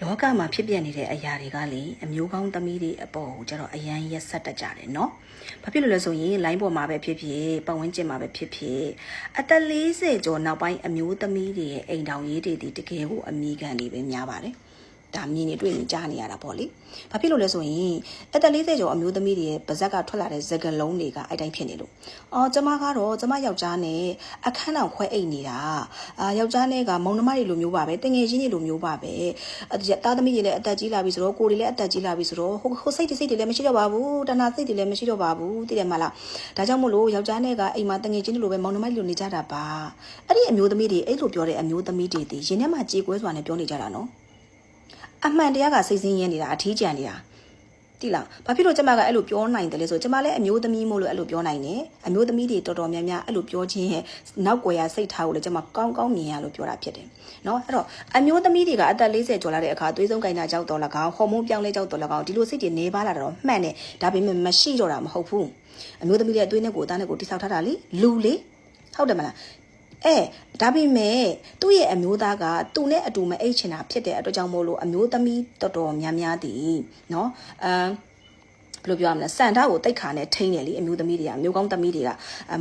လောကမှာဖြစ်ပြနေတဲ့အရာတွေကလေအမျိုးကောင်းသမီးတွေအပေါ်ကိုကျတော့အရန်ရက်ဆက်တတ်ကြတယ်နော်။ဘာဖြစ်လို့လဲဆိုရင်လိုင်းပေါ်မှာပဲဖြစ်ဖြစ်ပတ်ဝန်းကျင်မှာပဲဖြစ်ဖြစ်အသက်40ကျော်နောက်ပိုင်းအမျိုးသမီးတွေရဲ့အိမ်တောင်ရေးတွေတကယ်ကိုအမိခံတွေပဲများပါတယ်။ဒါမြင်နေတွေ့နေကြားနေရတာပေါ့လေ။ဘာဖြစ်လို့လဲဆိုရင်အသက်40ကျော်အမျိုးသမီးတွေရဲ့ပါဇက်ကထွက်လာတဲ့စကလုံးတွေကအဲ့တိုင်းဖြစ်နေလို့ကျမကတော့ကျမယောက်ျားနဲ့အခန်းတော်ခွဲအိတ်နေတာယောက်ျားနဲ့ကမောင်နှမတွေလိုမျိုးပါပဲတငယ်ချင်းတွေလိုမျိုးပါပဲသားသမီးတွေလည်းအသက်ကြီးလာပြီဆိုတော့ကိုယ်တွေလည်းအသက်ကြီးလာပြီဆိုတော့ဟိုစိတ်တွေလည်းမရှိတော့ပါဘူးတဏှာစိတ်တွေလည်းမရှိတော့ပါဘူးသိတယ်မလားဒါကြောင့်မို့လို့ယောက်ျားနဲ့ကအိမ်မှာတငယ်ချင်းတွေလိုပဲမောင်နှမတွေလိုနေကြတာပါအဲ့ဒီအမျိုးသမီးတွေအဲ့လိုပြောတဲ့အမျိုးသမီးတွေဒီရင်ထဲမှာကြေကွဲစွာနဲ့ပြောနေကြတာနော်အမှန်တရားကစိတ်ဆင်းရဲနေတာအထီးကျန်နေတာတိလားဘာဖြစ်လို့ကျမကအဲ့လိုပြောနိုင်တယ်လဲဆိုကျမလည်းအမျိုးသမီးမို့လို့အဲ့လိုပြောနိုင်တယ်အမျိုးသမီးတွေတော်တော်များများအဲ့လိုပြောခြင်းရဲ့နောက်ွယ်ရစိတ်ထားကိုလည်းကျမကောင်းကောင်းမြင်ရလို့ပြောတာဖြစ်တယ်နော်အဲ့တော့အမျိုးသမီးတွေကအသက်40ကျော်လာတဲ့အခါသွေးဆုံးကိုင်းတာကြောက်တော်၎င်းဟော်မုန်းပြောင်းလဲကြောက်တော်၎င်းဒီလိုစိတ်တွေနေပါလာတော့မှန်တယ်ဒါပေမဲ့မရှိတော့တာမဟုတ်ဘူးအမျိုးသမီးတွေအသွေးနဲ့ကိုအသားနဲ့ကိုတိဆောက်ထားတာလေလူလေဟုတ်တယ်မလားဒါပေမဲ့သူ့ရဲ့အမျိုးသားကသူ့နဲ့အတူမအိတ်ချင်တာဖြစ်တဲ့အတွက်ကြောင့်မို့လို့အမျိုးသမီးတော်တော်များများတည်နော်ဘယ်လိုပြောရမလဲစန္ဒကိုတိတ်ခါနဲ့ထိန်းတယ်လေအမျိုးသမီးတွေကအမျိုးကောင်းသမီးတွေက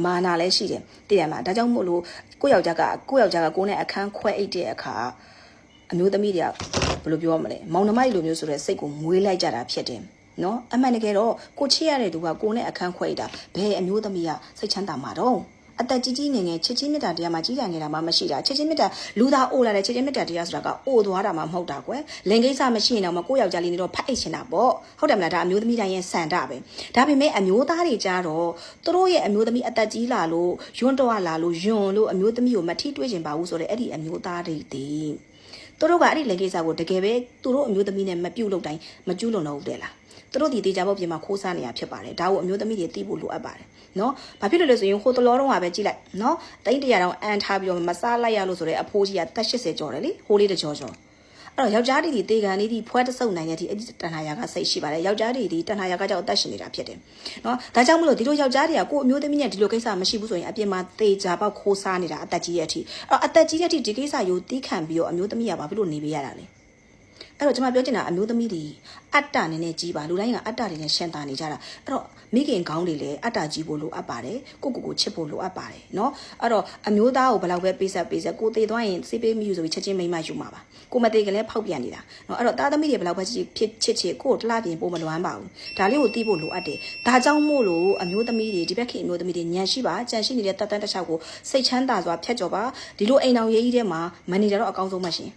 မာနာလည်းရှိတယ်တည်ရမှာဒါကြောင့်မို့လို့ကိုယ့်ယောက်ျားကကိုယ်နဲ့အခန်းခွဲအိတ်တဲ့အခါအမျိုးသမီးတွေကဘယ်လိုပြောရမလဲမောင်နှမလိုမျိုးဆိုတဲ့စိတ်ကိုမွေးလိုက်ကြတာဖြစ်တယ်နော်အမှန်တကယ်တော့ကိုချစ်ရတဲ့သူကကိုယ်နဲ့အခန်းခွဲအိတ်တာဘယ်အမျိုးသမီးကစိတ်ချမ်းသာမှာတော့အသက်ကြီးငယ်ငယ်ချစ်ချင်းမြတ်တာတရားမှာကြီးတာငယ်တာမှမရှိတာချစ်ချင်းမြတ်တာလူသားအိုလာတဲ့ချစ်ချင်းမြတ်တာတရားဆိုတာကအိုသွားတာမှမဟုတ်တာကွယ်လင်ကိစ္စမရှိရင်တော့ကိုယ့်ယောက်ျားလေးနေတော့ဖတ်အိတ်ချင်တာပေါ့ဟုတ်တယ်မလားဒါအမျိုးသမီးတိုင်းရဲ့စံတာပဲဒါပေမဲ့အမျိုးသားတွေကြတော့သူတို့ရဲ့အမျိုးသမီးအသက်ကြီးလာလို့ယွန်းတော့လာလို့ယွန်းလို့အမျိုးသမီးကိုမထိတွေ့ချင်ပါဘူးဆိုတဲ့အဲ့ဒီအမျိုးသားတွေတည်သူတို့ကအဲ့ဒီလင်ကိစ္စကိုတကယ်ပဲသူတို့အမျိုးသမီးနဲ့မပြုတ်လို့တိုင်းမကျူးလွန်တော့ဘူးတဲ့လားသူတို့ဒီတေချာဘောပြင်မှာခိုးစားနေရဖြစ်ပါတယ်ဒါကိုအမျိုးသမီးတွေသိဖို့လိုအပ်ပါတယ်နော်ဘာဖြစ်လို့လဲဆိုရင်ဟိုတလောတော့ပဲကြည့်လိုက်နော်တိုင်း100တောင်အန်ထားပြီးတော့မစားလိုက်ရလို့ဆိုတဲ့အဖိုးကြီးကတက်80ကျော်တယ်လေဟိုလေးတကြောကျော်အဲ့တော့ယောက်ျားတွေဒီတေကန်လေးဒီဖွဲတဆုပ်နိုင်တဲ့ဒီအဲ့ဒီတဏှာရာကစိတ်ရှိပါတယ်ယောက်ျားတွေဒီတဏှာရာကကြောက်အသက်ရှင်နေတာဖြစ်တယ်နော်ဒါကြောင့်မလို့ဒီလိုယောက်ျားတွေကကိုအမျိုးသမီးနဲ့ဒီလိုကိစ္စမရှိဘူးဆိုရင်အပြင်မှာတေချာပေါက်ခိုးစားနေတာအသက်ကြီးရဲ့အထိအဲ့တော့အသက်ကြီးတဲ့အထိဒီကိစ္စကိုတီးခံပြီးတော့အမျိုးသမီးကဘာဖြစ်လို့နေပေးရတာလဲအဲ့တော့ကျွန်မပြောချင်တာအမျိုးသမီးတွေအတ္တနည်းနည်းကြီးပါလူတိုင်းကအတ္တတွေနဲ့ရှင်းတာနေကြတာအဲ့တော့မိခင်ကောင်းတွေလည်းအတ္တကြီးဖို့လိုအပ်ပါတယ်ကိုချစ်ဖို့လိုအပ်ပါတယ်เนาะအဲ့တော့အမျိုးသားကိုဘယ်လောက်ပဲပေးဆက်ကိုသေးသွားရင်စေးပေးမိယူဆိုပြီးချက်ချင်းမိမယူမှာပါကိုမသေးကလည်းဖောက်ပြန်နေတာเนาะအဲ့တော့သားသမီးတွေဘယ်လောက်ပဲချစ်ကိုတလားပြင်ပို့မလွမ်းပါဘူးဒါလေးကိုသိဖို့လိုအပ်တယ်ဒါကြောင့်မို့လို့အမျိုးသမီးတွေဒီဘက်ခင်အမျိုးသမီးတွေညံရှိပါကြံရှိနေတဲ့တတ်တန်းတစ်ချောက်ကိုစိတ်ချမ်းသာစွာဖြတ်ကျော်ပါဒီလိုအိမ်အောင်ရေးကြီးထဲမှာမန်နေဂျာတော့အကောင်းဆုံးမှရှင်